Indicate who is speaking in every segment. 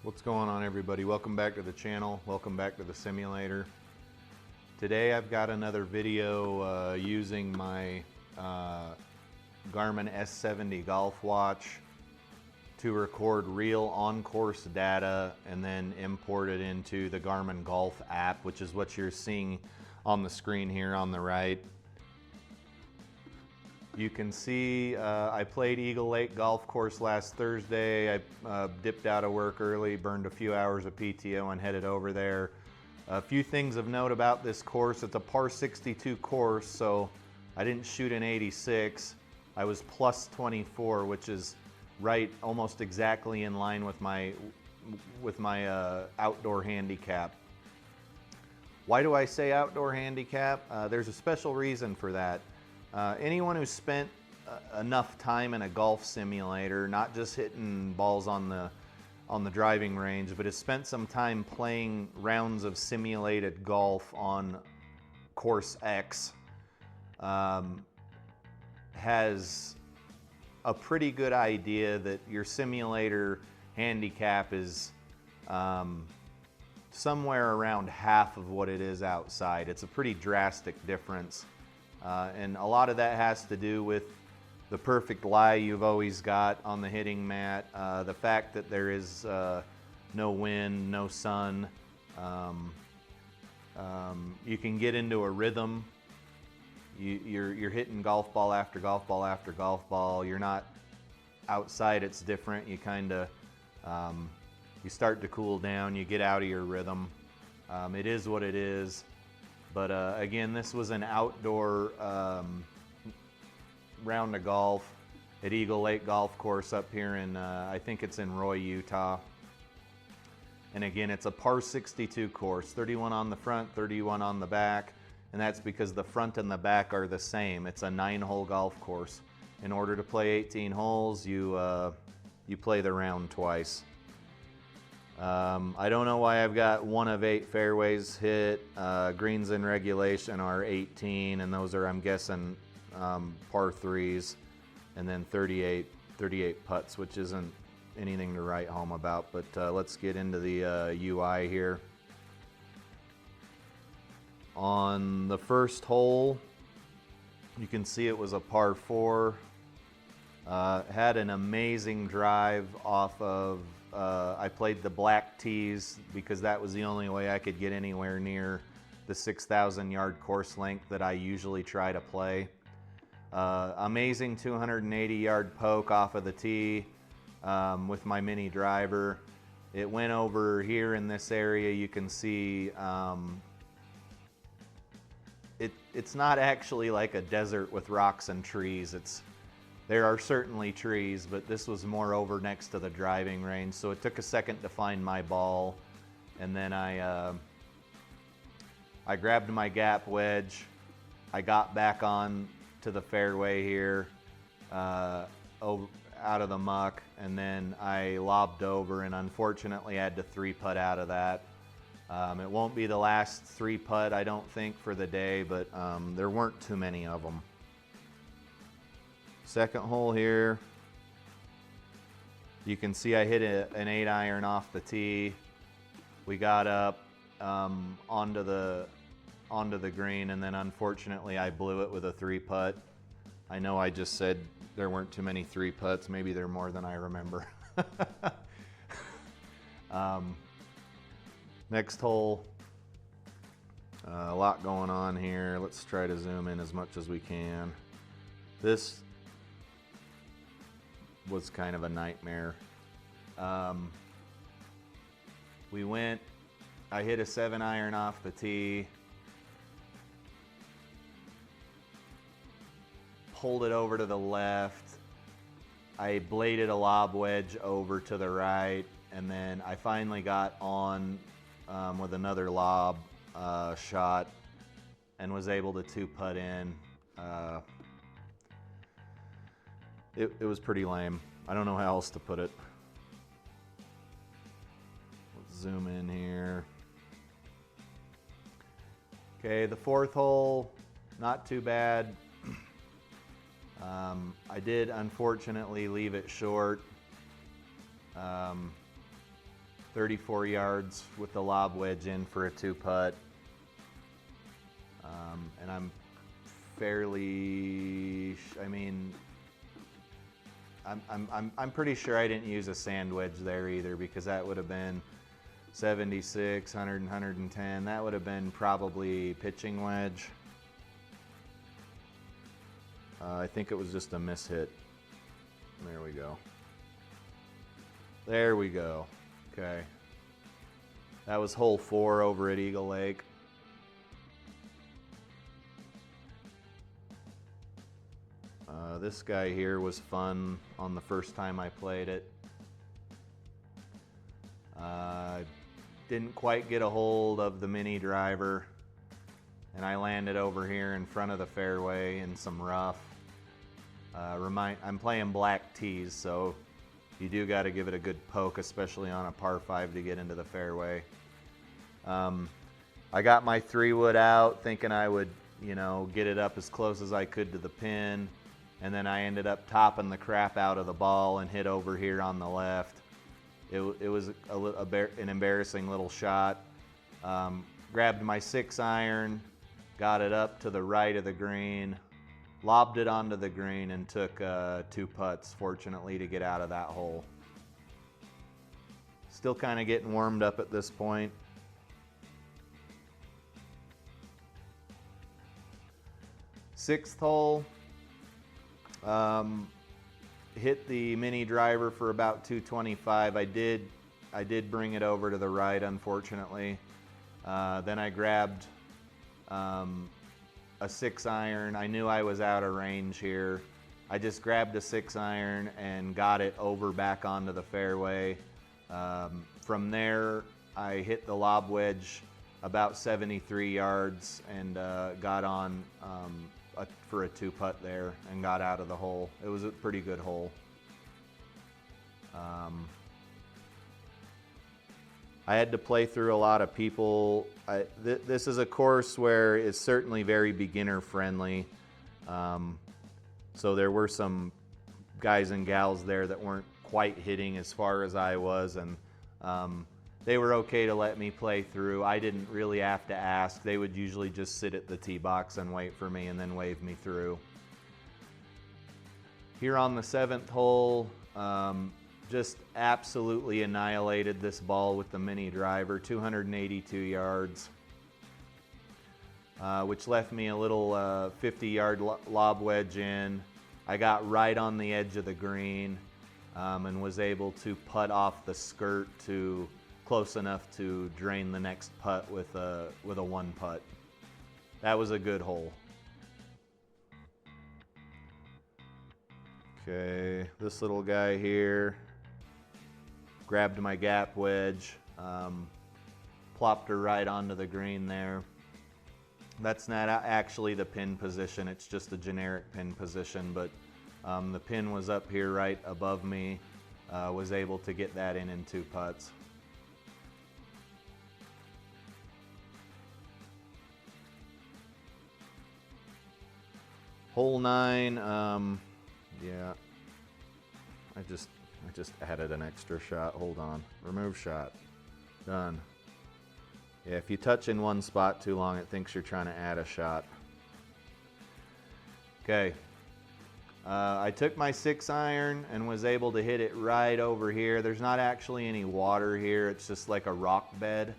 Speaker 1: What's going on, everybody? Welcome back to the channel. Welcome back to the simulator. Today I've got another video using my Garmin S70 golf watch to record real on-course data and then import it into the Garmin Golf app, which is what you're seeing on the screen here on the right. You can see I played Eagle Lake Golf Course last Thursday. I dipped out of work early, burned a few hours of PTO and headed over there. A few things of note about this course: it's a par 62 course, so I didn't shoot an 86. I was plus 24, which is right almost exactly in line with my outdoor handicap. Why do I say outdoor handicap? There's a special reason for that. Anyone who's spent enough time in a golf simulator, not just hitting balls on the driving range, but has spent some time playing rounds of simulated golf on course X, has a pretty good idea that your simulator handicap is somewhere around half of what it is outside. It's a pretty drastic difference. And a lot of that has to do with the perfect lie you've always got on the hitting mat, the fact that there is no wind, no sun. You can get into a rhythm. You're hitting golf ball after golf ball after golf ball. You're not outside, it's different. You kind of, you start to cool down, you get out of your rhythm. It is what it is. But again, this was an outdoor round of golf at Eagle Lake Golf Course up here in, I think it's in Roy, Utah. And again, it's a par 62 course, 31 on the front, 31 on the back. And that's because the front and the back are the same. It's a 9-hole golf course. In order to play 18 holes, you play the round twice. I don't know why I've got 1 of 8 fairways hit. Greens in regulation are 18, and those are, I'm guessing, par 3s, and then 38 putts, which isn't anything to write home about. But let's get into the UI here. On the first hole, you can see it was a par 4. Had an amazing drive off of, I played the black tees because that was the only way I could get anywhere near the 6,000 yard course length that I usually try to play. Amazing 280 yard poke off of the tee with my mini driver. It went over here in this area. You can see it's not actually like a desert with rocks and trees. There are certainly trees, but this was more over next to the driving range, so it took a second to find my ball. And then I grabbed my gap wedge. I got back on to the fairway here, out of the muck, and then I lobbed over, and unfortunately I had to 3-putt out of that. It won't be the last 3-putt, I don't think, for the day, but there weren't too many of them. Second hole here, you can see I hit an 8-iron off the tee. We got up onto the green, and then unfortunately I blew it with a 3-putt. I know I just said there weren't too many 3-putts. Maybe there are more than I remember. Next hole, a lot going on here. Let's try to zoom in as much as we can. This was kind of a nightmare. I hit a 7-iron off the tee, pulled it over to the left. I bladed a lob wedge over to the right, and then I finally got on with another lob shot and was able to 2-putt in. It was pretty lame. I don't know how else to put it. Let's zoom in here. Okay, the fourth hole, not too bad. I did unfortunately leave it short. 34 yards with the lob wedge in for a 2-putt. And I'm fairly, I mean, I'm pretty sure I didn't use a sand wedge there either, because that would have been 76, 100, 110. That would have been probably pitching wedge. I think it was just a mishit. There we go. There we go. Okay. That was hole 4 over at Eagle Lake. This guy here was fun on the first time I played it. Didn't quite get a hold of the mini driver, and I landed over here in front of the fairway in some rough. I'm playing black tees, so you do got to give it a good poke, especially on a par 5 to get into the fairway. I got my 3-wood out thinking I would, you know, get it up as close as I could to the pin, and then I ended up topping the crap out of the ball and hit over here on the left. It was an embarrassing little shot. Grabbed my 6-iron, got it up to the right of the green, lobbed it onto the green, and took 2 putts, fortunately, to get out of that hole. Still kind of getting warmed up at this point. Sixth hole, hit the mini driver for about 225. I did bring it over to the right, unfortunately. Then I grabbed a 6-iron. I knew I was out of range here. I just grabbed a 6-iron and got it over back onto the fairway. From there, I hit the lob wedge about 73 yards and got on for a 2-putt there and got out of the hole. It was a pretty good hole. I had to play through a lot of people. This is a course where it's certainly very beginner friendly. So there were some guys and gals there that weren't quite hitting as far as I was, and they were okay to let me play through. I didn't really have to ask. They would usually just sit at the tee box and wait for me and then wave me through. Here on the 7th hole, just absolutely annihilated this ball with the mini driver, 282 yards, which left me a little 50-yard lob wedge in. I got right on the edge of the green and was able to putt off the skirt to close enough to drain the next putt with a 1-putt. That was a good hole. Okay, this little guy here, grabbed my gap wedge, plopped her right onto the green there. That's not actually the pin position, it's just a generic pin position, but the pin was up here right above me. Was able to get that in 2 putts. Hole 9, yeah, I just added an extra shot. Hold on, remove shot, done. Yeah, if you touch in one spot too long, it thinks you're trying to add a shot. Okay, I took my 6-iron and was able to hit it right over here. There's not actually any water here, it's just like a rock bed.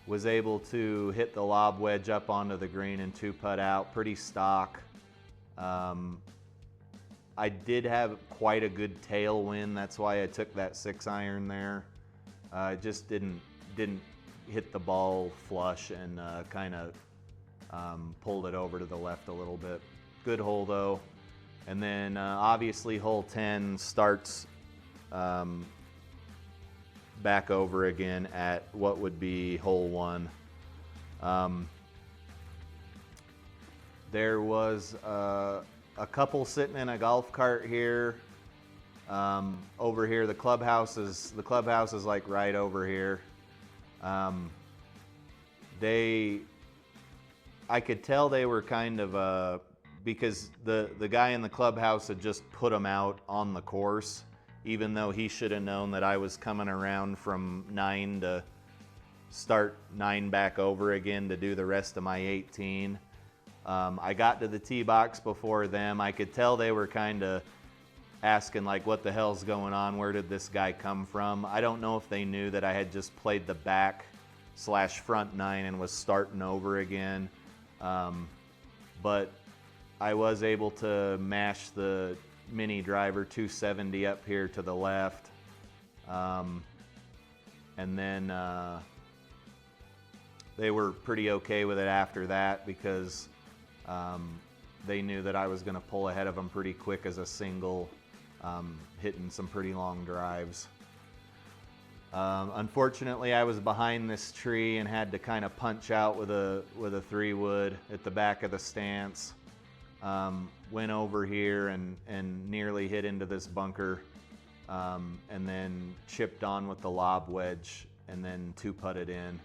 Speaker 1: Was able to hit the lob wedge up onto the green and 2-putt out, pretty stock. I did have quite a good tailwind, that's why I took that 6-iron there. It just didn't hit the ball flush and kind of pulled it over to the left a little bit. Good hole though. And then obviously hole 10 starts back over again at what would be hole 1. There was a couple sitting in a golf cart here. Over here, the clubhouse is like right over here. I could tell they were kind of because the guy in the clubhouse had just put them out on the course, even though he should have known that I was coming around from 9 to start 9 back over again to do the rest of my 18. I got to the tee box before them. I could tell they were kind of asking like, what the hell's going on? Where did this guy come from? I don't know if they knew that I had just played the back / front 9 and was starting over again. But I was able to mash the mini driver 270 up here to the left. And then they were pretty okay with it after that because they knew that I was going to pull ahead of them pretty quick as a single, hitting some pretty long drives. Unfortunately, I was behind this tree and had to kind of punch out with a 3-wood at the back of the stance. Went over here and nearly hit into this bunker, and then chipped on with the lob wedge and then 2-putted in.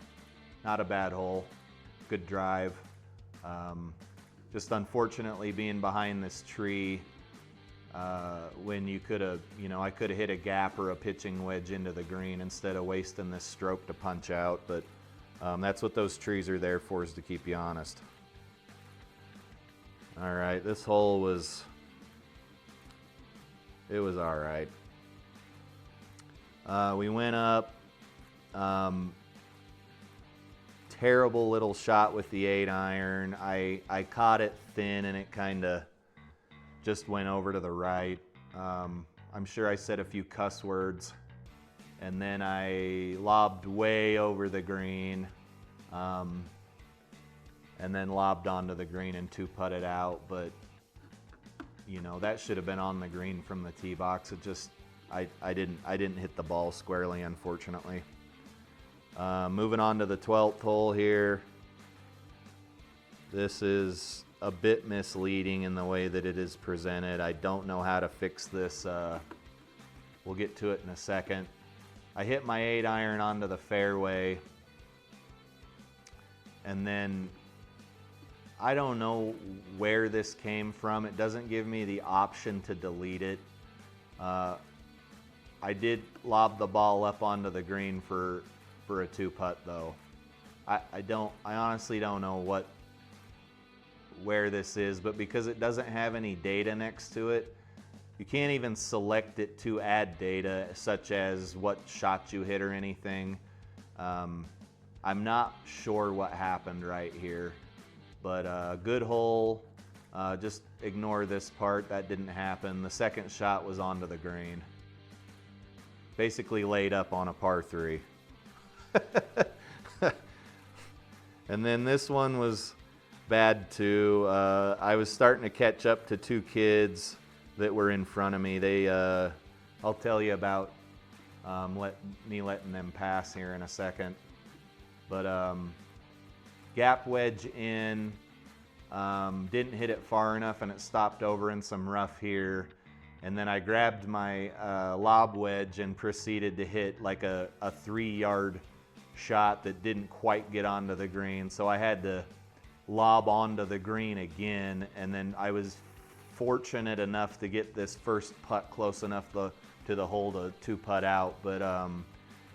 Speaker 1: Not a bad hole, good drive. Just unfortunately being behind this tree, when you could have, I could have hit a gap or a pitching wedge into the green instead of wasting this stroke to punch out. But that's what those trees are there for, is to keep you honest. All right, this hole was all right. We went up. Terrible little shot with the 8-iron. I caught it thin and it kind of just went over to the right. I'm sure I said a few cuss words, and then I lobbed way over the green, and then lobbed onto the green and 2-putted out. But that should have been on the green from the tee box. It just I didn't hit the ball squarely, unfortunately. Moving on to the 12th hole here. This is a bit misleading in the way that it is presented. I don't know how to fix this. We'll get to it in a second. I hit my 8-iron onto the fairway, and then I don't know where this came from. It doesn't give me the option to delete it. I did lob the ball up onto the green for a 2-putt though. I honestly don't know where this is, but because it doesn't have any data next to it, you can't even select it to add data, such as what shot you hit or anything. I'm not sure what happened right here, but good hole. Just ignore this part. That didn't happen. The second shot was onto the green. Basically laid up on a par 3. And then this one was bad too. I was starting to catch up to 2 kids that were in front of me. They, I'll tell you about letting them pass here in a second. But gap wedge in, didn't hit it far enough, and it stopped over in some rough here. And then I grabbed my lob wedge and proceeded to hit like a 3-yard shot that didn't quite get onto the green. So I had to lob onto the green again, and then I was fortunate enough to get this first putt close enough to the hole to 2-putt out. But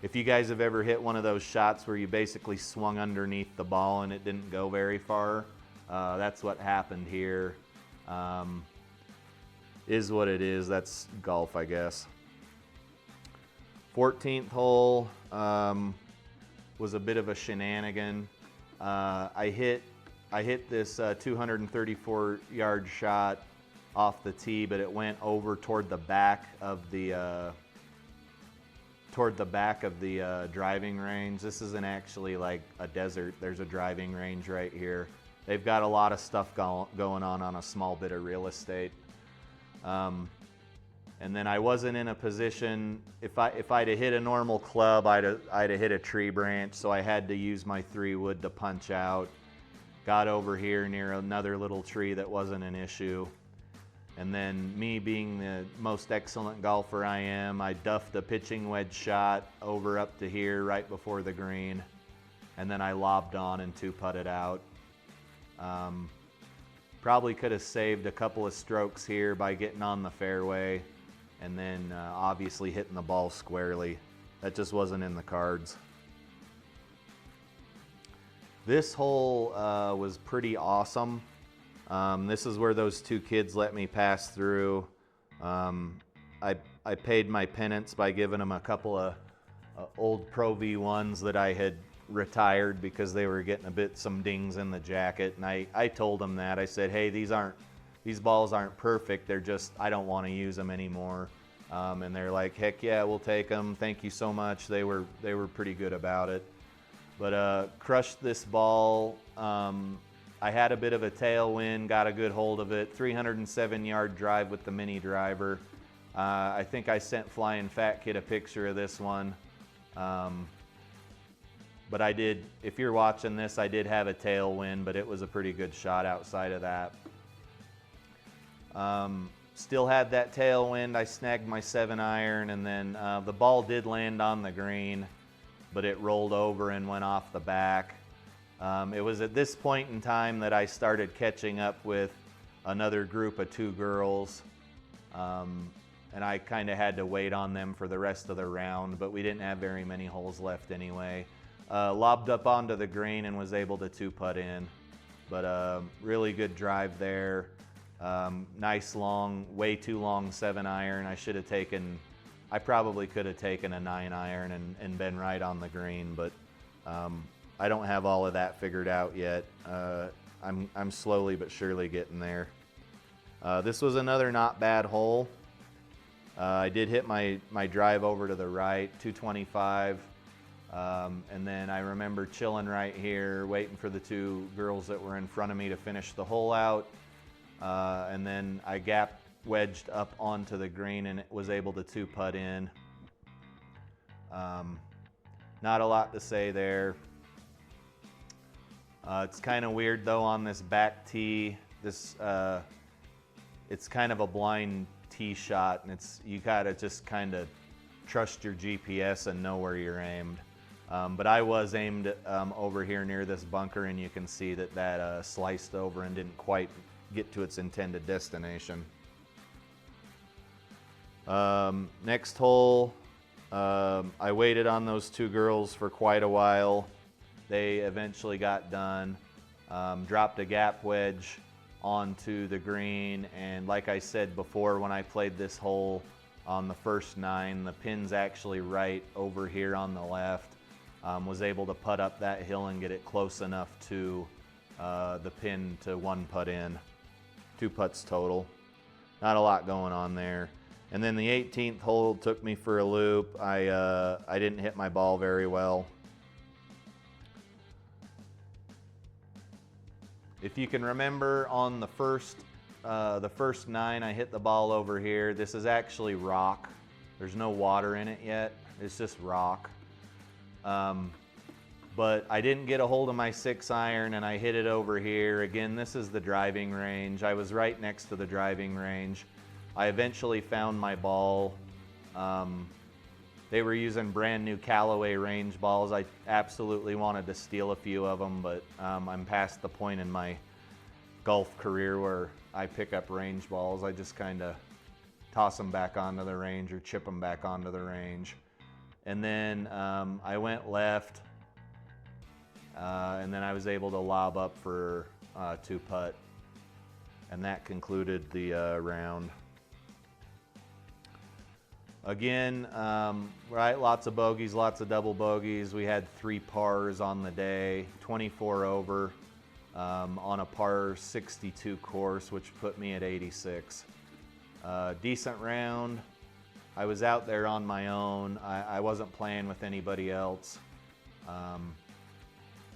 Speaker 1: if you guys have ever hit one of those shots where you basically swung underneath the ball and it didn't go very far, that's what happened here. Is what it is. That's golf, I guess. 14th hole was a bit of a shenanigan. I hit this 234-yard shot off the tee, but it went over toward the back of the driving range. This isn't actually like a desert. There's a driving range right here. They've got a lot of stuff going on a small bit of real estate. And then I wasn't in a position, if I'd have hit a normal club, I'd have hit a tree branch, so I had to use my 3-wood to punch out. Got over here near another little tree that wasn't an issue. And then me being the most excellent golfer I am, I duffed a pitching wedge shot over up to here right before the green. And then I lobbed on and 2-putted out. Probably could have saved a couple of strokes here by getting on the fairway and then obviously hitting the ball squarely. That just wasn't in the cards. This hole was pretty awesome. This is where those two kids let me pass through. I paid my penance by giving them a couple of old Pro V1s that I had retired because they were getting some dings in the jacket, and I told them that. I said, hey, these balls aren't perfect, they're just, I don't want to use them anymore. And they're like, heck yeah, we'll take them, thank you so much. They were pretty good about it. But crushed this ball. I had a bit of a tailwind, got a good hold of it. 307-yard drive with the mini driver. I think I sent Flying Fat Kid a picture of this one. But I did, if you're watching this, I did have a tailwind, but it was a pretty good shot outside of that. Still had that tailwind. I snagged my 7-iron, and then the ball did land on the green, but it rolled over and went off the back. It was at this point in time that I started catching up with another group of 2 girls, and I kind of had to wait on them for the rest of the round, but we didn't have very many holes left anyway. Lobbed up onto the green and was able to 2-putt in, but really good drive there. Nice long, way too long 7-iron. I probably could have taken a 9-iron and been right on the green, but I don't have all of that figured out yet. I'm slowly but surely getting there. This was another not bad hole. I did hit my drive over to the right, 225. And then I remember chilling right here, waiting for the 2 girls that were in front of me to finish the hole out. And then I gap wedged up onto the green and was able to 2-putt in. Not a lot to say there. It's kind of weird though on this back tee. It's kind of a blind tee shot, and you gotta just kind of trust your GPS and know where you're aimed. But I was aimed over here near this bunker, and you can see that sliced over and didn't quite get to its intended destination. Next hole, I waited on those 2 girls for quite a while. They eventually got done. Dropped a gap wedge onto the green, and like I said before, when I played this hole on the first 9, the pin's actually right over here on the left. Was able to putt up that hill and get it close enough to the pin to 1-putt in. 2 putts total. Not a lot going on there. And then the 18th hole took me for a loop. I didn't hit my ball very well. If you can remember, on the first 9, I hit the ball over here. This is actually rock. There's no water in it yet. It's just rock. But I didn't get a hold of my 6-iron, and I hit it over here. Again, this is the driving range. I was right next to the driving range. I eventually found my ball. They were using brand new Callaway range balls. I absolutely wanted to steal a few of them, but I'm past the point in my golf career where I pick up range balls. I just kind of toss them back onto the range or chip them back onto the range. And then I went left, and then I was able to lob up for 2-putt, and that concluded the round. Again, right, lots of bogeys, lots of double bogeys. We had 3 pars on the day, 24 over on a par 62 course, which put me at 86. Decent round. I was out there on my own. I wasn't playing with anybody else.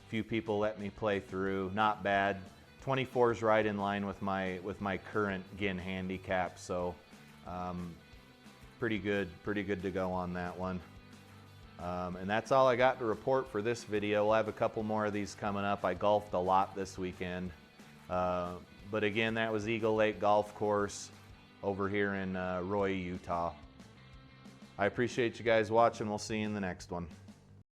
Speaker 1: Few people let me play through. Not bad. 24 is right in line with my current GIN handicap, so pretty good to go on that one. And that's all I got to report for this video. We'll have a couple more of these coming up. I golfed a lot this weekend. But again, that was Eagle Lake Golf Course over here in Roy, Utah. I appreciate you guys watching. We'll see you in the next one.